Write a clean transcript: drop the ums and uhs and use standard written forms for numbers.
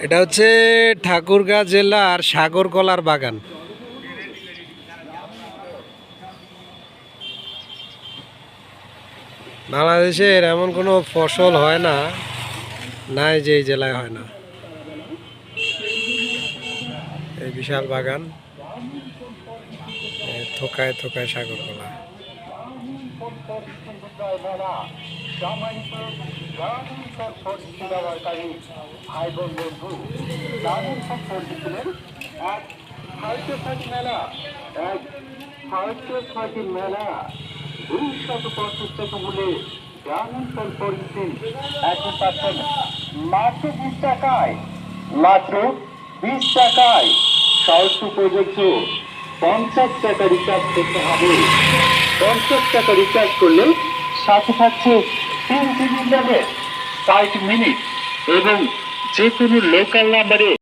এটা হচ্ছে ঠাকুরগাঁ জেলার সাগরকলার বাগান। বাংলাদেশের এমন কোনো ফসল হয় না নাই যে এই জেলায় হয় না। এই বিশাল বাগান, থোকায় থোকায় সাগরকলা। মাত্র 20 টাকায় সহজ প্রযোজ্য 50 টাকা রিচার্জ করতে হবে। 50 টাকা রিচার্জ করলে সাথে থাকছে 3 জিবি ইন্টারনেট, 60 মিনিট এবং যে কোনো লোকাল নাম্বারে